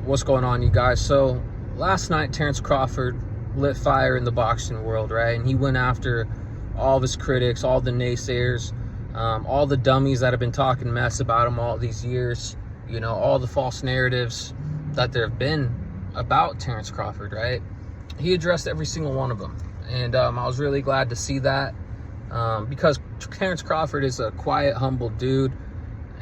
What's going on, you guys? So last night, Terence Crawford lit fire in the boxing world, right? And he went after all of his critics, all the naysayers, all the dummies that have been talking mess about him all these years, you know, all the false narratives that there have been about Terence Crawford, right? He addressed every single one of them. And I was really glad to see that because Terence Crawford is a quiet, humble dude.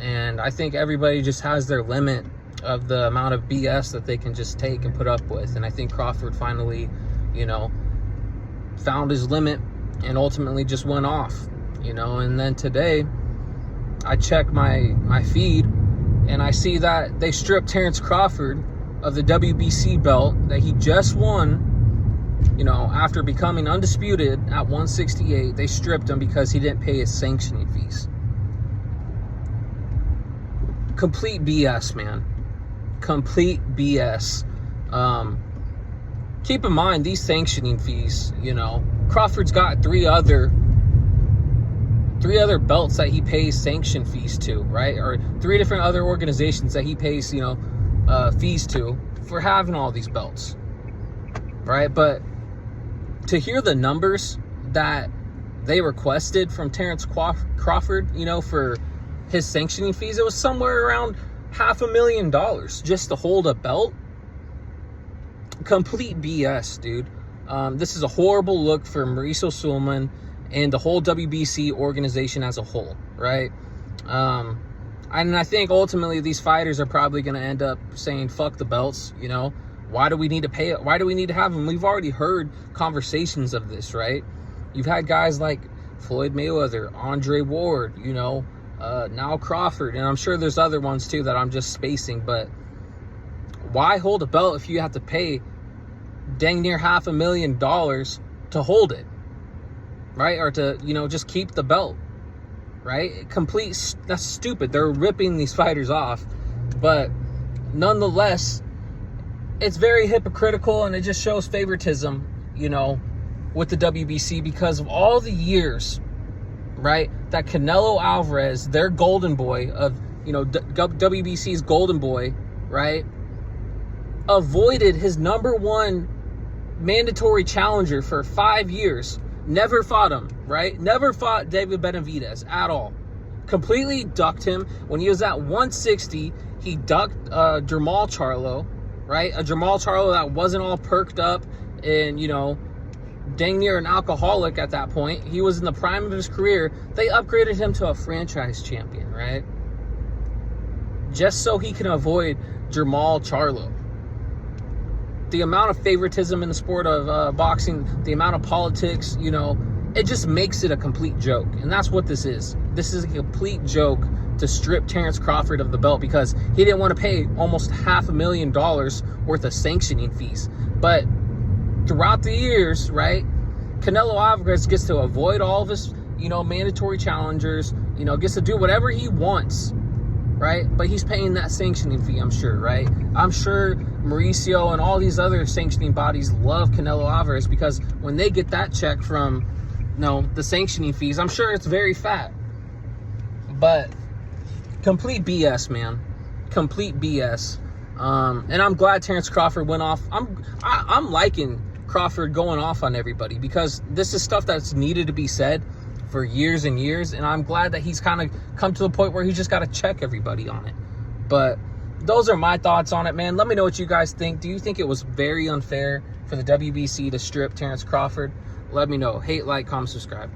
And I think everybody just has their limit of the amount of BS that they can just take and put up with. And I think Crawford finally, you know, found his limit and ultimately just went off, you know. And then today I check my feed and I see that they stripped Terence Crawford of the WBC belt that he just won, you know, after becoming undisputed at 168. They stripped him because he didn't pay his sanctioning fees. Complete BS, man. Complete BS. Keep in mind, these sanctioning fees, you know, Crawford's got three other belts that he pays sanction fees to, right? Or three different other organizations that he pays, you know, fees to for having all these belts, right? But to hear the numbers that they requested from Terence Crawford, you know, for his sanctioning fees, it was somewhere around $500,000 just to hold a belt. Complete BS, dude. This is a horrible look for Mauricio Sulaiman and the whole WBC organization as a whole, right? And I think ultimately these fighters are probably going to end up saying, fuck the belts, you know? Why do we need to pay it? Why do we need to have them? We've already heard conversations of this, right? You've had guys like Floyd Mayweather, Andre Ward, you know, now Crawford, and I'm sure there's other ones too that I'm just spacing. But why hold a belt if you have to pay dang near $500,000 to hold it, right? Or to, you know, just keep the belt, right? That's stupid. They're ripping these fighters off, but nonetheless, it's very hypocritical, and it just shows favoritism, you know, with the WBC because of all the years, right, that Canelo Alvarez, their golden boy of, you know, WBC's golden boy, right, avoided his #1 mandatory challenger for 5 years. Never fought him, right? Never fought David Benavidez at all. Completely ducked him. When he was at 160, he ducked Jermall Charlo, right? A Jermall Charlo that wasn't all perked up and, you know, dang near an alcoholic at that point. He was in the prime of his career. They upgraded him to a franchise champion, right? Just so he can avoid Jermall Charlo. The amount of favoritism in the sport of boxing, the amount of politics, you know, it just makes it a complete joke. And that's what this is. This is a complete joke to strip Terence Crawford of the belt because he didn't want to pay almost $500,000 worth of sanctioning fees. But throughout the years, right, Canelo Alvarez gets to avoid all of his, you know, mandatory challengers, you know, gets to do whatever he wants, right? But he's paying that sanctioning fee, I'm sure, right? I'm sure Mauricio and all these other sanctioning bodies love Canelo Alvarez because when they get that check from, you know, the sanctioning fees, I'm sure it's very fat. But complete BS, man. Complete BS. And I'm glad Terence Crawford went off. I'm liking Crawford going off on everybody because this is stuff that's needed to be said for years and years, and I'm glad that he's kind of come to the point where he's just got to check everybody on it. But those are my thoughts on it, man. Let me know what you guys think. Do you think it was very unfair for the WBC to strip Terence Crawford? Let me know. Hate, like, comment, subscribe.